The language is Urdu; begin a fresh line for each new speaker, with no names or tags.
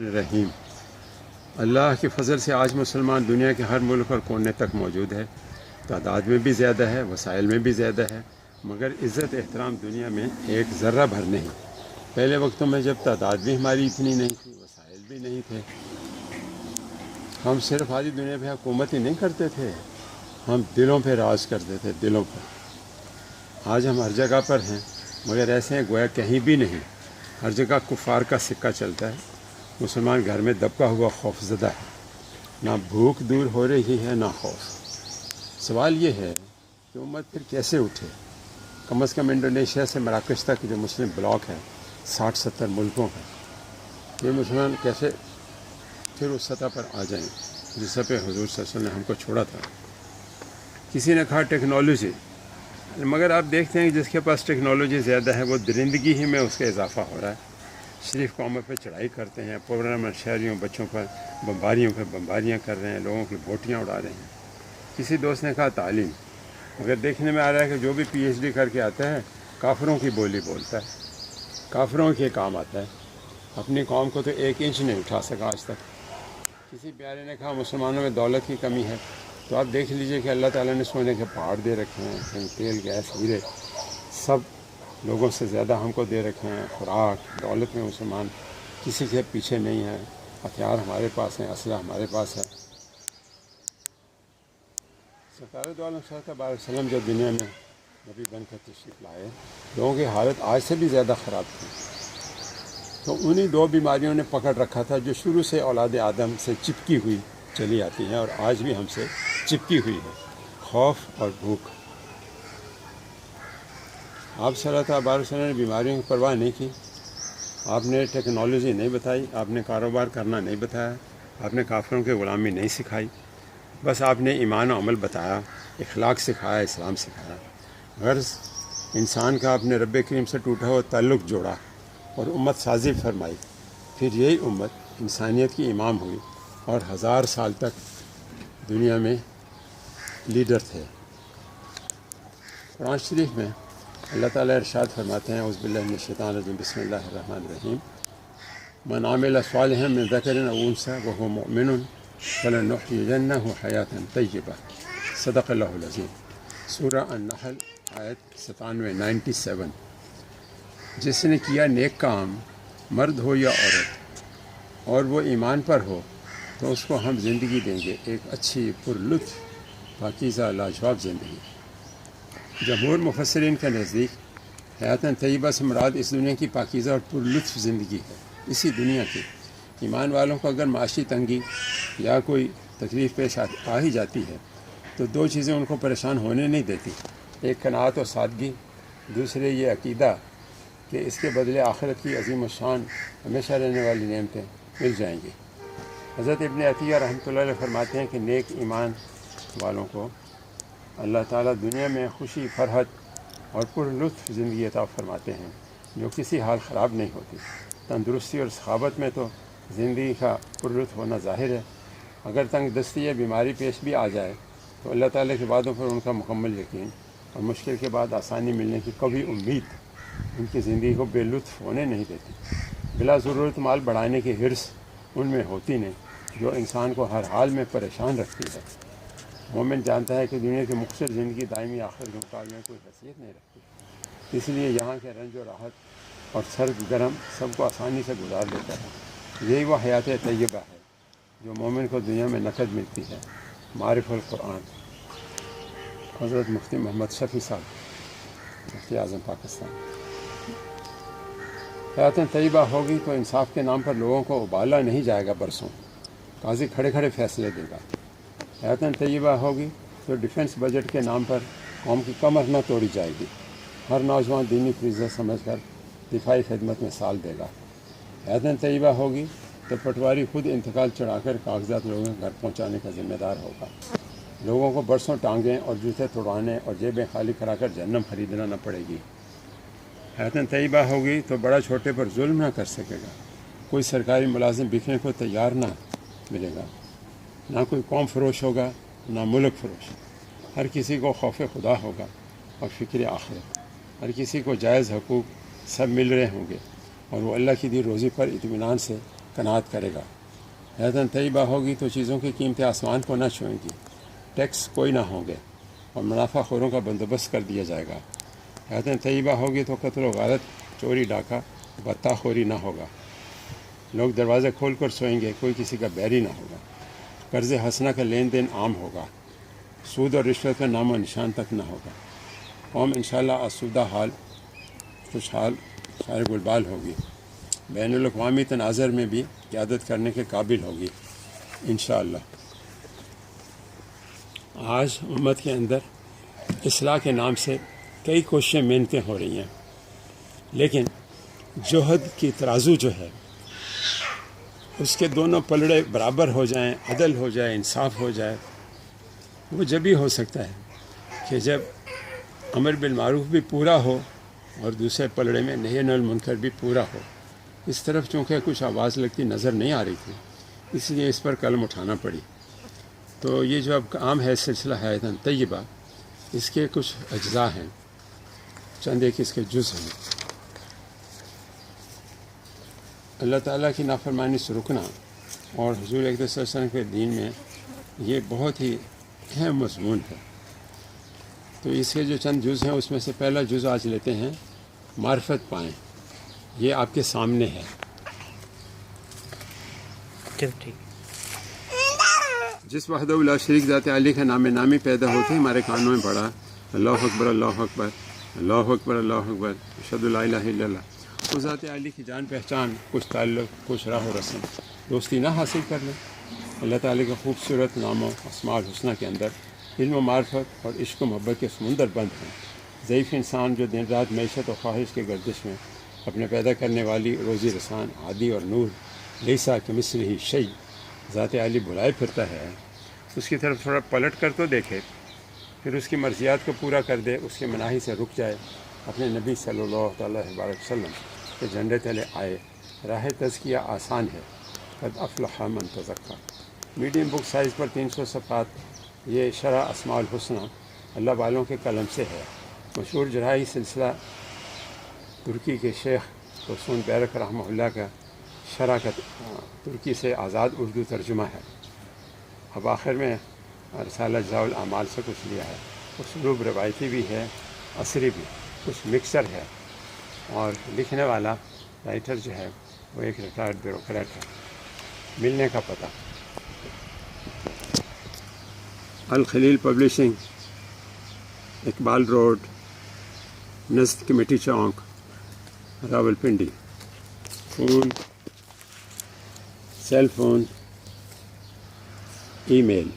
رحیم۔ اللہ کے فضل سے آج مسلمان دنیا کے ہر ملک اور کونے تک موجود ہے، تعداد میں بھی زیادہ ہے، وسائل میں بھی زیادہ ہے، مگر عزت احترام دنیا میں ایک ذرہ بھر نہیں۔ پہلے وقتوں میں جب تعداد بھی ہماری اتنی نہیں تھی، وسائل بھی نہیں تھے، ہم صرف آدھی دنیا پہ حکومت ہی نہیں کرتے تھے، ہم دلوں پہ راج کرتے تھے، دلوں پر۔ آج ہم ہر جگہ پر ہیں، مگر ایسے ہیں گویا کہیں بھی نہیں۔ ہر جگہ کفار کا سکہ چلتا ہے، مسلمان گھر میں دبکا ہوا خوف زدہ ہے، نہ بھوک دور ہو رہی ہے نہ خوف۔ سوال یہ ہے کہ امت پھر کیسے اٹھے؟ کم از کم انڈونیشیا سے مراکش تک جو مسلم بلاک ہے، 60-70 ملکوں کا، یہ مسلمان کیسے پھر اس سطح پر آ جائیں جس پہ حضور صلی اللہ علیہ وسلم نے ہم کو چھوڑا تھا؟ کسی نے کہا ٹیکنالوجی، مگر آپ دیکھتے ہیں کہ جس کے پاس ٹیکنالوجی زیادہ ہے وہ درندگی ہی میں اس کا اضافہ ہو رہا ہے۔ شریف قوموں پہ چڑھائی کرتے ہیں، پرامن شہریوں بچوں پر بمباریاں کر رہے ہیں، لوگوں کی بوٹیاں اڑا رہے ہیں۔ کسی دوست نے کہا تعلیم، مگر دیکھنے میں آ رہا ہے کہ جو بھی پی ایچ ڈی کر کے آتا ہے کافروں کی بولی بولتا ہے، کافروں کے کام آتا ہے، اپنی قوم کو تو 1 انچ نہیں اٹھا سکا آج تک۔ کسی پیارے نے کہا مسلمانوں میں دولت کی کمی ہے، تو آپ دیکھ لیجئے کہ اللہ تعالیٰ نے سونے کے پہاڑ دے رکھے ہیں، کہیں تیل گیس ہیرے سب لوگوں سے زیادہ ہم کو دے رکھے ہیں۔ خوراک دولت میں مسلمان کسی کے پیچھے نہیں ہیں، ہتھیار ہمارے پاس ہیں، اسلحہ ہمارے پاس ہے۔ سرکار دو عالم صلی اللہ علیہ وسلم جو دنیا میں نبی بن کر تشریف لائے، لوگوں کی حالت آج سے بھی زیادہ خراب تھی، تو انہی 2 بیماریوں نے پکڑ رکھا تھا جو شروع سے اولاد آدم سے چپکی ہوئی چلی آتی ہیں اور آج بھی ہم سے چپکی ہوئی ہے، خوف اور بھوک۔ آپ صلی اللہ علیہ وسلم نے بیماریوں کی پرواہ نہیں کی، آپ نے ٹیکنالوجی نہیں بتائی، آپ نے کاروبار کرنا نہیں بتایا، آپ نے کافروں کی غلامی نہیں سکھائی، بس آپ نے ایمان و عمل بتایا، اخلاق سکھایا، اسلام سکھایا۔ غرض انسان کا اپنے رب کریم سے ٹوٹا ہوا تعلق جوڑا اور امت سازی فرمائی، پھر یہی امت انسانیت کی امام ہوئی اور 1000 سال تک دنیا میں لیڈر تھے۔ قرآن شریف میں اللہ تعالیٰ ارشاد فرماتے ہیں، اعوذ باللہ من الشیطان الرجیم، بسم اللہ الرحمن الرحیم، من عمل صالحا من ذکر او انثی وهو مؤمن فلنحیینہ حیاۃ طیبہ، صدق اللہ العظیم۔ سورہ النحل آیت 97۔ جس نے کیا نیک کام، مرد ہو یا عورت، اور وہ ایمان پر ہو، تو اس کو ہم زندگی دیں گے، ایک اچھی پرلطف پاکیزہ لاجواب زندگی۔ جمہور مفسرین کے نزدیک حیات طیبہ سے مراد اس دنیا کی پاکیزہ اور پرلطف زندگی ہے، اسی دنیا کی۔ ایمان والوں کو اگر معاشی تنگی یا کوئی تکلیف پیش آ ہی جاتی ہے تو 2 چیزیں ان کو پریشان ہونے نہیں دیتی، ایک قناعت و سادگی، دوسرے یہ عقیدہ کہ اس کے بدلے آخرت کی عظیم الشان ہمیشہ رہنے والی نعمتیں مل جائیں گی۔ حضرت ابن عطیہ رحمۃ اللہ علیہ فرماتے ہیں کہ نیک ایمان والوں کو اللہ تعالیٰ دنیا میں خوشی، فرحت اور پرلطف زندگی عطا فرماتے ہیں جو کسی حال خراب نہیں ہوتی۔ تندرستی اور سخاوت میں تو زندگی کا پرلطف ہونا ظاہر ہے۔ اگر تنگ دستی یا بیماری پیش بھی آ جائے تو اللہ تعالیٰ کے وعدوں پر ان کا مکمل یقین اور مشکل کے بعد آسانی ملنے کی کبھی امید ان کی زندگی کو بے لطف ہونے نہیں دیتی۔ بلا ضرورت مال بڑھانے کی حرص ان میں ہوتی نہیں جو انسان کو ہر حال میں پریشان رکھتی ہے۔ مومن جانتا ہے کہ دنیا کی مختصر زندگی دائمی آخرت کے مقابلے میں کوئی حیثیت نہیں رکھتی، اس لیے یہاں کے رنج و راحت اور سرد گرم سب کو آسانی سے گزار لیتا ہے۔ یہی وہ حیات طیبہ ہے جو مومن کو دنیا میں نقد ملتی ہے۔ معرف القرآن، حضرت مفتی محمد شفیع صاحب، مفتی اعظم پاکستان۔ حیات طیبہ ہوگی تو انصاف کے نام پر لوگوں کو ابالا نہیں جائے گا برسوں، قاضی کھڑے کھڑے فیصلے دے گا۔ حیات طیبہ ہوگی تو ڈیفنس بجٹ کے نام پر قوم کی کمر نہ توڑی جائے گی، ہر نوجوان دینی فریضہ سمجھ کر دفاعی خدمت میں سال دے گا۔ حیات طیبہ ہوگی تو پٹواری خود انتقال چڑھا کر کاغذات لوگوں کے گھر پہنچانے کا ذمہ دار ہوگا۔ لوگوں کو برسوں ٹانگیں اور جوتے توڑوانے اور جیبیں خالی کرا کر جہنم خریدنا نہ پڑے گی۔ حیات طیبہ ہوگی تو بڑا چھوٹے پر ظلم نہ کر سکے گا، کوئی سرکاری ملازم بکنے کو تیار نہ ملے گا، نہ کوئی قوم فروش ہوگا نہ ملک فروش، ہر کسی کو خوف خدا ہوگا اور فکر آخرت، ہر کسی کو جائز حقوق سب مل رہے ہوں گے اور وہ اللہ کی دی روزی پر اطمینان سے قناعت کرے گا۔ حیات طیبہ ہوگی تو چیزوں کی قیمتیں آسمان کو نہ چھوئیں گی، ٹیکس کوئی نہ ہوں گے اور منافع خوروں کا بندوبست کر دیا جائے گا۔ حیات طیبہ ہوگی تو قتل و غارت، چوری ڈاکہ، بتہ خوری نہ ہوگا، لوگ دروازے کھول کر سوئیں گے، کوئی کسی کا بیری نہ ہوگا، قرض حسنہ کا لین دین عام ہوگا، سود اور رشوت کا نام و نشان تک نہ ہوگا۔ قوم انشاءاللہ آسودہ حال، خوشحال، شار گلبال ہوگی، بین الاقوامی تناظر میں بھی قیادت کرنے کے قابل ہوگی انشاءاللہ۔ آج امت کے اندر اصلاح کے نام سے کئی کوششیں محنتیں ہو رہی ہیں، لیکن جوہد کی ترازو جو ہے اس کے دونوں پلڑے برابر ہو جائیں، عدل ہو جائے، انصاف ہو جائے، وہ جب ہی ہو سکتا ہے کہ جب امر بالمعروف بھی پورا ہو اور دوسرے پلڑے میں نہی عن المنکر بھی پورا ہو۔ اس طرف چونکہ کچھ آواز لگتی نظر نہیں آ رہی تھی، اس لیے اس پر قلم اٹھانا پڑی۔ تو یہ جو اب عام ہے سلسلہ حیات طیبہ، اس کے کچھ اجزاء ہیں، چند ایک اس کے جز ہیں۔ اللہ تعالیٰ کی نافرمانی سے رکنا اور حضور اقدس صلی اللہ علیہ وسلم کے دین میں یہ بہت ہی اہم مضمون ہے۔ تو اس کے جو چند جز ہیں اس میں سے پہلا جز آج لیتے ہیں، معرفت پائیں۔ یہ آپ کے سامنے ہے۔ جس وحدہ لا شریک ذات عالی کا نام نامی پیدا ہوتے ہمارے کانوں میں پڑا اللہ اکبر اللہ اکبر اللہ اکبر اللہ اکبر اشہد لا الہ الا اللہ، اس ذات عالی کی جان پہچان، کچھ تعلق، کچھ راہ و رسم، دوستی نہ حاصل کر لیں۔ اللہ تعالی کے خوبصورت نام و اسماء الحسنہ کے اندر علم و معرفت اور عشق و محبت کے سمندر بند ہیں۔ ضعیف انسان جو دن رات معیشت و خواہش کے گردش میں اپنے پیدا کرنے والی روزی رسان عادی اور نور لیسا کے مثل ہی شیء ذات عالی بلائے پھرتا ہے، اس کی طرف تھوڑا پلٹ کر تو دیکھے، پھر اس کی مرضیات کو پورا کر دے، اس کے مناہی سے رک جائے، اپنے نبی صلی اللہ تعالیٰ علیہ وسلم کے جھنڈے تلے آئے۔ راہ تزکیہ آسان ہے، قد افلح من تزکیٰ۔ میڈیم بک سائز پر 300 صفحات یہ شرح اسماء الحسنہ اللہ والوں کے قلم سے ہے۔ مشہور جرحی سلسلہ ترکی کے شیخ حسن بیرک رحمہ اللہ کا شرح کا ترکی سے آزاد اردو ترجمہ ہے۔ اب آخر میں رسالہ اجزاء الاعمال سے کچھ لیا ہے۔ اسلوب روایتی بھی ہے، عصری بھی، کچھ مکسر ہے، اور لکھنے والا رائٹر جو ہے وہ ایک ریٹائرڈ بیوروکریٹ ہے۔ ملنے کا پتہ al-Khalil publishing, Iqbal road, نزد committee چوک، راولپنڈی۔ فون، سیل فون، ای میل